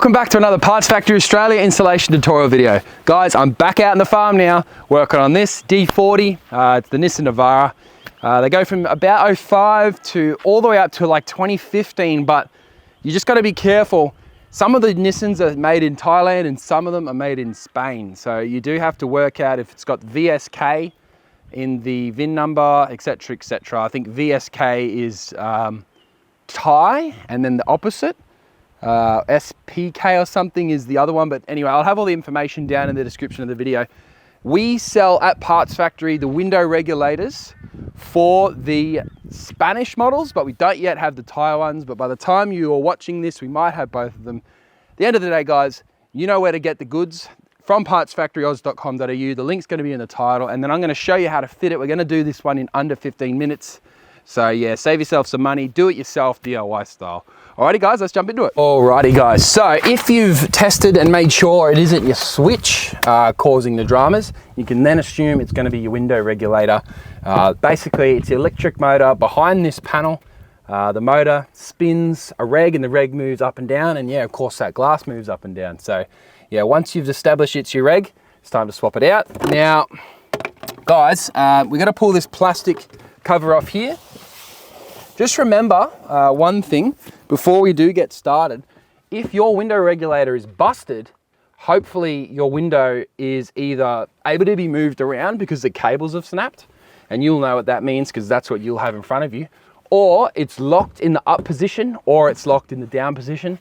welcome back to another Parts Factory Australia installation tutorial video. Guys, I'm back out in the farm now, working on this D40. It's the Nissan Navara. They go from about 05 to all the way up to like 2015, but you just got to be careful. Some of the Nissans are made in Thailand and some of them are made in Spain. So you do have to work out if it's got VSK in the VIN number, etc, etc. I think VSK is Thai, and then the opposite. SPK or something is the other one, but anyway, I'll have all the information down in the description of the video. We sell at Parts Factory the window regulators for the Spanish models, but we don't yet have the Thai ones. But by the time you are watching this, we might have both of them. At the end of the day, guys, you know where to get the goods from partsfactoryoz.com.au. The link's going to be in the title, and then I'm going to show you how to fit it. We're going to do this one in under 15 minutes. So yeah, save yourself some money, do it yourself, DIY style. Alrighty guys, let's jump into it. Alrighty guys, so if you've tested and made sure it isn't your switch causing the dramas, you can then assume it's going to be your window regulator. Basically, it's the electric motor behind this panel. The motor spins a reg and the reg moves up and down, and yeah, of course that glass moves up and down. So yeah, once you've established it's your reg, it's time to swap it out. Now, guys, we're going to pull this plastic cover off here. Just remember one thing before we do get started. If your window regulator is busted, hopefully your window is either able to be moved around because the cables have snapped, and you'll know what that means because that's what you'll have in front of you, or it's locked in the up position or it's locked in the down position.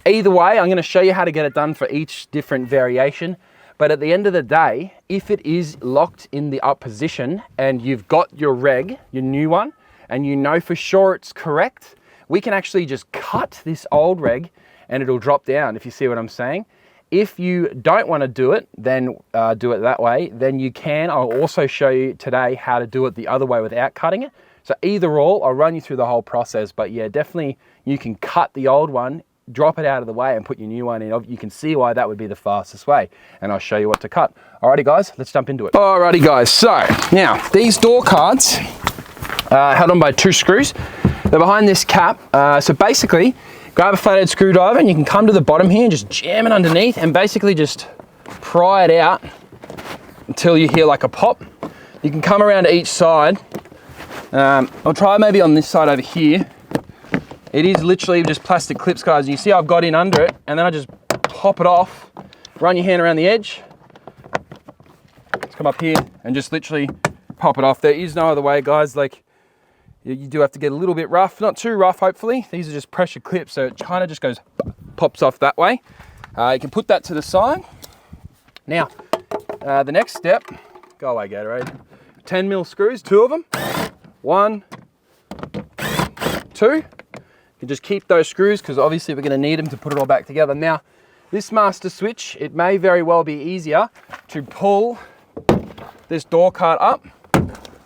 Either way, I'm going to show you how to get it done for each different variation. But at the end of the day, if it is locked in the up position and you've got your reg, your new one, and you know for sure it's correct, we can actually just cut this old reg and it'll drop down, if you see what I'm saying. If you don't want to do it, then do it that way, then you can. I'll also show you today how to do it the other way without cutting it. So either or, I'll run you through the whole process, but yeah, definitely you can cut the old one, drop it out of the way and put your new one in. You can see why that would be the fastest way, and I'll show you what to cut. Alrighty guys, let's jump into it. Alrighty guys, so now these door cards held on by 2 screws. They're behind this cap. So basically, grab a flathead screwdriver and you can come to the bottom here and just jam it underneath and basically just pry it out until you hear like a pop. You can come around to each side. I'll try maybe on this side over here. It is literally just plastic clips, guys. You see I've got in under it, and then I just pop it off, run your hand around the edge. Let's come up here and just literally pop it off. There is no other way, guys. Like, you do have to get a little bit rough, not too rough, hopefully. These are just pressure clips, so it kind of just goes, pops off that way. You can put that to the side. Now, the next step, go away, Gatorade. 10mm screws, 2 of them. 1, 2. You can just keep those screws because obviously we're going to need them to put it all back together. Now, this master switch, it may very well be easier to pull this door card up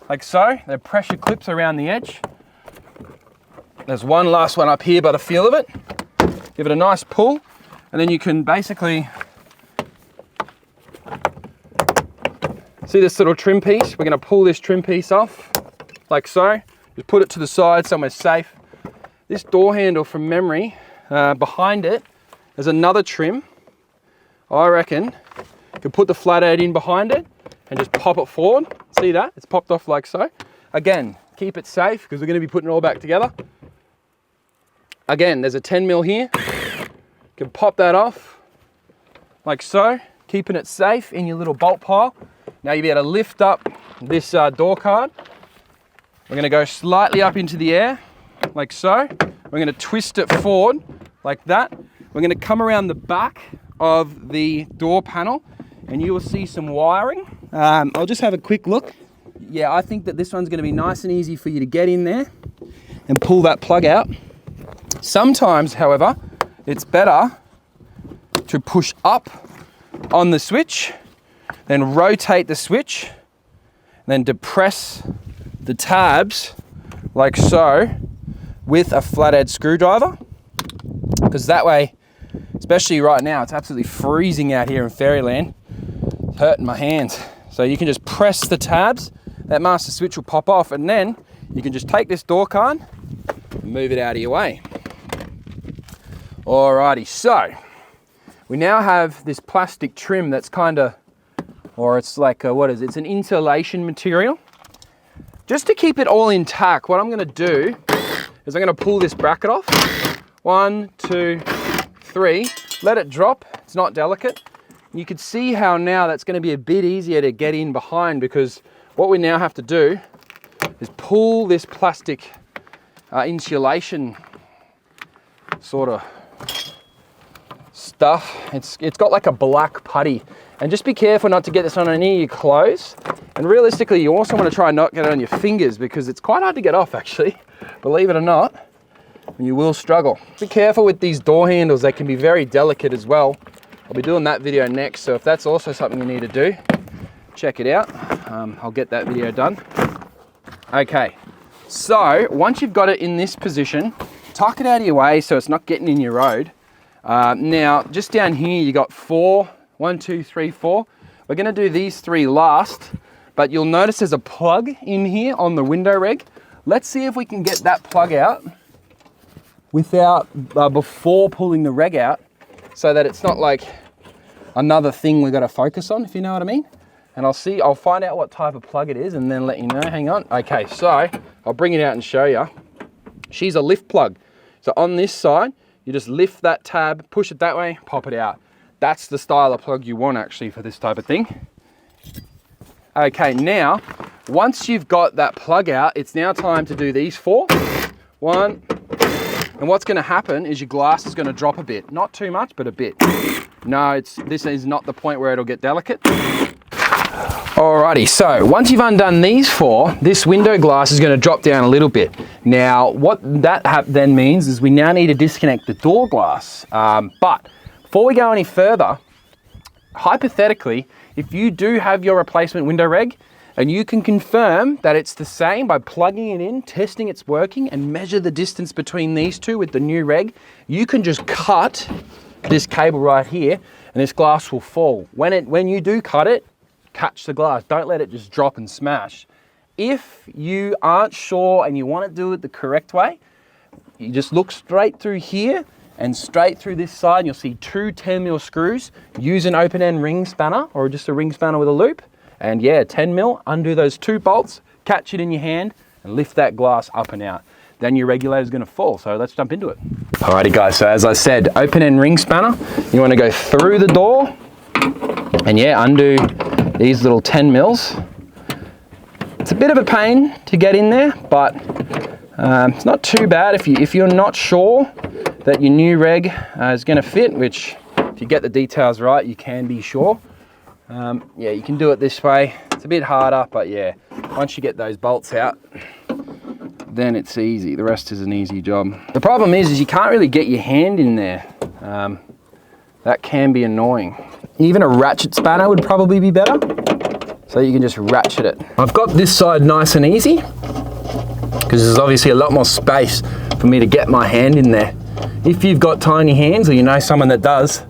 like so. There are pressure clips around the edge. There's one last one up here by the feel of it. Give it a nice pull, and then you can basically see this little trim piece. We're going to pull this trim piece off like so. Just put it to the side somewhere safe. This door handle, from memory, behind it, there's another trim. I reckon you can put the flathead in behind it and just pop it forward. See that? It's popped off like so. Again, keep it safe because we're going to be putting it all back together. Again, there's a 10mm here. You can pop that off like so, keeping it safe in your little bolt pile. Now you'll be able to lift up this door card. We're going to go slightly up into the air like so. We're going to twist it forward like that. We're going to come around the back of the door panel and you will see some wiring. I'll just have a quick look. Yeah, I think that this one's going to be nice and easy for you to get in there and pull that plug out. Sometimes, however, it's better to push up on the switch, then rotate the switch, then depress the tabs like so with a flathead screwdriver, because that way, especially right now, it's absolutely freezing out here in Fairyland. It's hurting my hands. So you can just press the tabs, that master switch will pop off, and then you can just take this door card and move it out of your way. Alrighty, so we now have this plastic trim that's kind of, or it's like, what is it? It's an insulation material. Just to keep it all intact, what I'm gonna do is I'm gonna pull this bracket off. 1, 2, 3, let it drop, it's not delicate. You can see how now that's gonna be a bit easier to get in behind, because what we now have to do is pull this plastic insulation sort of stuff. It's got like a black putty, and just be careful not to get this on any of your clothes. And realistically, you also want to try and not get it on your fingers, because it's quite hard to get off actually, believe it or not, and you will struggle. Be careful with these door handles, they can be very delicate as well. I'll be doing that video next, so if that's also something you need to do, check it out. I'll get that video done. Okay, so once you've got it in this position, tuck it out of your way so it's not getting in your road. Now, just down here, you got 4, 1, 2, 3, 4. We're gonna do these 3 last, but you'll notice there's a plug in here on the window reg. Let's see if we can get that plug out without, before pulling the reg out, so that it's not like another thing we gotta focus on, if you know what I mean. And I'll find out what type of plug it is and then let you know. Hang on. Okay, so I'll bring it out and show you. She's a lift plug. So on this side, you just lift that tab, push it that way, pop it out. That's the style of plug you want actually for this type of thing. Okay, now, once you've got that plug out, it's now time to do these 4. 1, and what's gonna happen is your glass is gonna drop a bit. Not too much, but a bit. No, this is not the point where it'll get delicate. Alrighty, so once you've undone these 4, this window glass is going to drop down a little bit. Now, what that then means is we now need to disconnect the door glass. But before we go any further, hypothetically, if you do have your replacement window reg and you can confirm that it's the same by plugging it in, testing it's working, and measure the distance between these two with the new reg, you can just cut this cable right here and this glass will fall. When you do cut it, catch the glass. Don't let it just drop and smash. If you aren't sure and you want to do it the correct way, you just look straight through here and straight through this side, and you'll see 2 10mm screws. Use an open-end ring spanner or just a ring spanner with a loop. And yeah, 10mm, undo those 2 bolts, catch it in your hand and lift that glass up and out. Then your regulator is going to fall. So let's jump into it. Alrighty guys, so as I said, open-end ring spanner. You want to go through the door and yeah, undo these little 10mm. It's a bit of a pain to get in there, but it's not too bad if you're not sure that your new reg is going to fit, which if you get the details right, you can be sure. Yeah, you can do it this way. It's a bit harder, but yeah, once you get those bolts out, then it's easy. The rest is an easy job. The problem is you can't really get your hand in there. That can be annoying. Even a ratchet spanner would probably be better, so you can just ratchet it. I've got this side nice and easy, because there's obviously a lot more space for me to get my hand in there. If you've got tiny hands, or you know someone that does,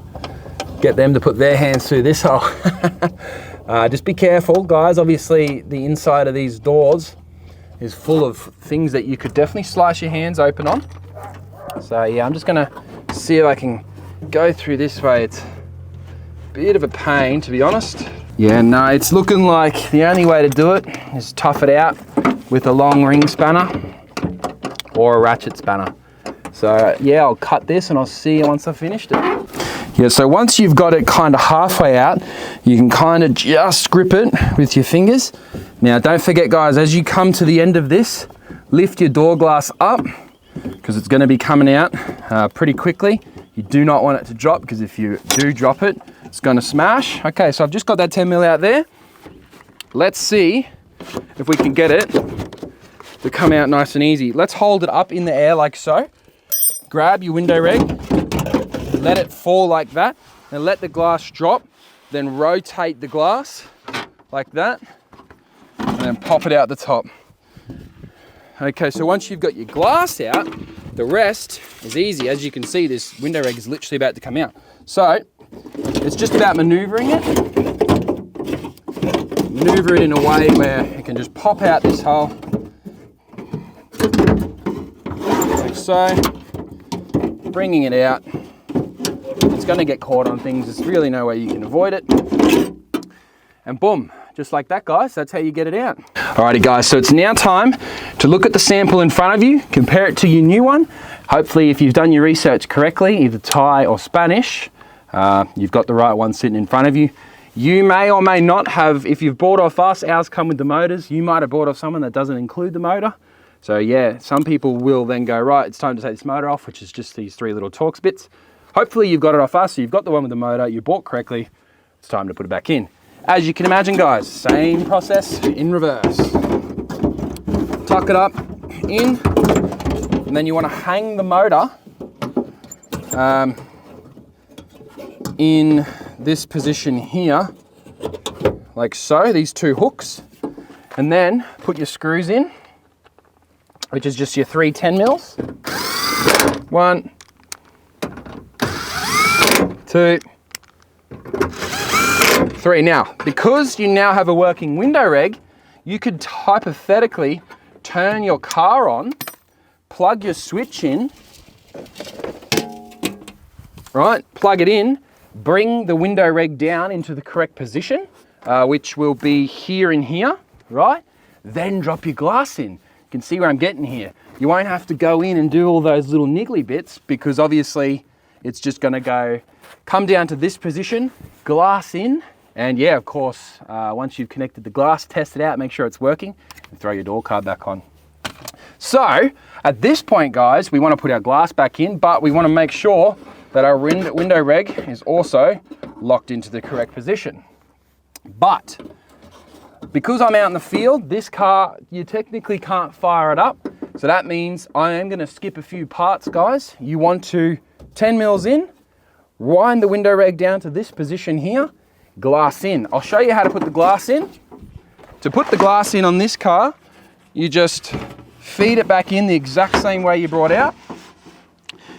get them to put their hands through this hole. Just be careful, guys. Obviously, the inside of these doors is full of things that you could definitely slice your hands open on. So yeah, I'm just gonna see if I can go through this way. It's a bit of a pain, to be honest. Yeah, no, it's looking like the only way to do it is tough it out with a long ring spanner or a ratchet spanner. So yeah, I'll cut this and I'll see you once I've finished it. Yeah, so once you've got it kind of halfway out, you can kind of just grip it with your fingers. Now don't forget guys, as you come to the end of this, lift your door glass up, because it's going to be coming out pretty quickly. You do not want it to drop, because if you do drop it, it's going to smash. Okay, so I've just got that 10mm out there. Let's see if we can get it to come out nice and easy. Let's hold it up in the air like so. Grab your window reg, let it fall like that, and let the glass drop. Then rotate the glass like that, and then pop it out the top. Okay, so once you've got your glass out, the rest is easy. As you can see, this window reg is literally about to come out. So it's just about maneuvering it. Maneuver it in a way where it can just pop out this hole, like so. Bringing it out. It's going gonna get caught on things. There's really no way you can avoid it. And boom, just like that, guys, that's how you get it out. Alrighty guys, so it's now time to look at the sample in front of you, compare it to your new one. Hopefully, if you've done your research correctly, either Thai or Spanish, you've got the right one sitting in front of you. You may or may not have, if you've bought off us, ours come with the motors, you might have bought off someone that doesn't include the motor. So yeah, some people will then go, right, it's time to take this motor off, which is just these 3 little Torx bits. Hopefully you've got it off us, so you've got the one with the motor, you bought correctly, it's time to put it back in. As you can imagine, guys, same process in reverse. Tuck it up, in, and then you want to hang the motor in this position here, like so, these 2 hooks, and then put your screws in, which is just your 3 10 mils. 1, 2, 3. Now, because you now have a working window reg, you could hypothetically turn your car on, plug your switch in, right, plug it in, bring the window reg down into the correct position, which will be here and here, right? Then drop your glass in. You can see where I'm getting here. You won't have to go in and do all those little niggly bits, because obviously it's just gonna come down to this position, glass in, and yeah, of course, once you've connected the glass, test it out, make sure it's working, and throw your door card back on. So at this point, guys, we want to put our glass back in, but we want to make sure that our window reg is also locked into the correct position. But because I'm out in the field, this car, you technically can't fire it up. So that means I am going to skip a few parts, guys. You want to 10 mils in, wind the window reg down to this position here, glass in. I'll show you how to put the glass in. To put the glass in on this car, you just feed it back in the exact same way you brought out.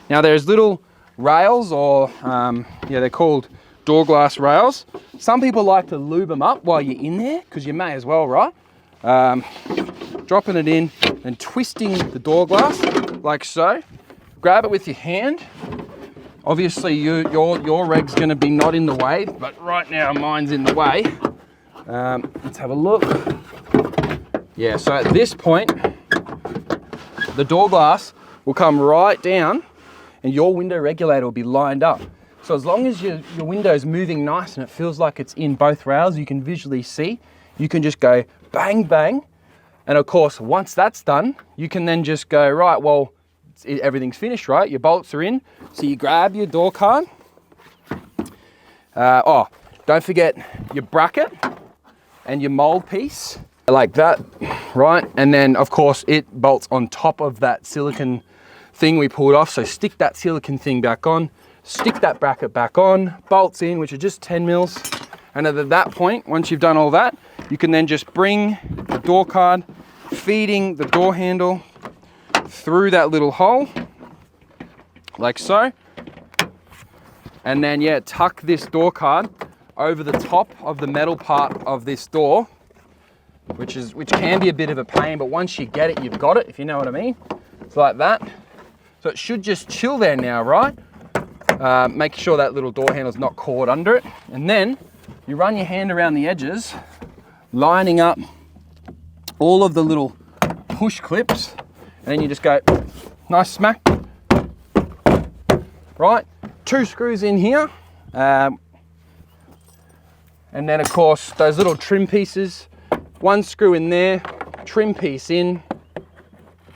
Now there's little rails, or yeah, they're called door glass rails. Some people like to lube them up while you're in there, because you may as well, right? Dropping it in and twisting the door glass like so. Grab it with your hand. Obviously your reg's going to be not in the way, but right now mine's in the way. Let's have a look. Yeah, so at this point, the door glass will come right down and your window regulator will be lined up. So as long as your window's moving nice and it feels like it's in both rails, you can visually see, you can just go bang, bang. And of course, once that's done, you can then just go, right, well, everything's finished, right? Your bolts are in. So you grab your door card. Oh, don't forget your bracket and your mold piece, like that, right? And then of course it bolts on top of that silicone thing we pulled off. So stick that silicone thing back on, stick that bracket back on, bolts in, which are just 10 mils. And at that point, once you've done all that, you can then just bring the door card, feeding the door handle through that little hole, like so. And then yeah, tuck this door card over the top of the metal part of this door, which can be a bit of a pain, but once you get it, you've got it, if you know what I mean. It's like that. So it should just chill there now, right? Make sure that little door handle's not caught under it. And then you run your hand around the edges, lining up all of the little push clips, and then you just go, nice smack, right? 2 screws in here. And then of course, those little trim pieces, 1 screw in there, trim piece in,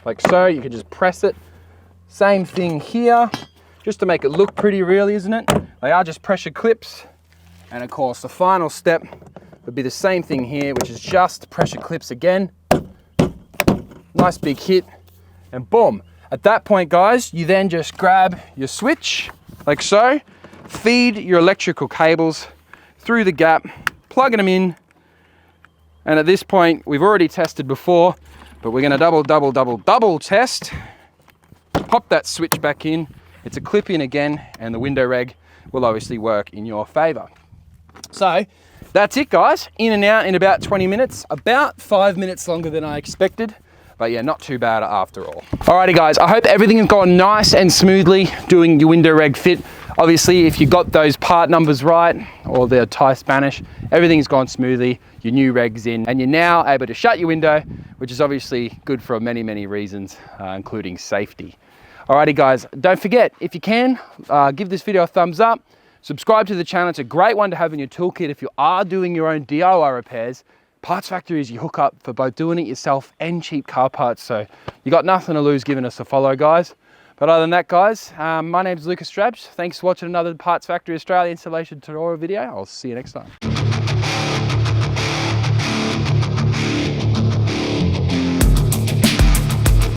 like so. You can just press it. Same thing here, just to make it look pretty, really, isn't it? They are just pressure clips. And of course, the final step would be the same thing here, which is just pressure clips again. Nice big hit, and boom. At that point, guys, you then just grab your switch, like so, feed your electrical cables through the gap, plugging them in. And at this point, we've already tested before, but we're gonna double test. Pop that switch back in. It's a clip in again, and the window reg will obviously work in your favor. So that's it, guys. In and out in about 20 minutes, about 5 minutes longer than I expected. But yeah, not too bad after all. Alrighty guys, I hope everything has gone nice and smoothly doing your window reg fit. Obviously, if you got those part numbers right, or the Thai Spanish, everything's gone smoothly, your new reg's in, and you're now able to shut your window, which is obviously good for many, many reasons, including safety. Alrighty guys, don't forget, if you can, give this video a thumbs up, subscribe to the channel. It's a great one to have in your toolkit if you are doing your own DIY repairs. Parts Factory is your hookup for both doing it yourself and cheap car parts, so you got nothing to lose giving us a follow, guys. But other than that, guys, my name's Lucas Strabs. Thanks for watching another Parts Factory Australia installation tutorial video. I'll see you next time.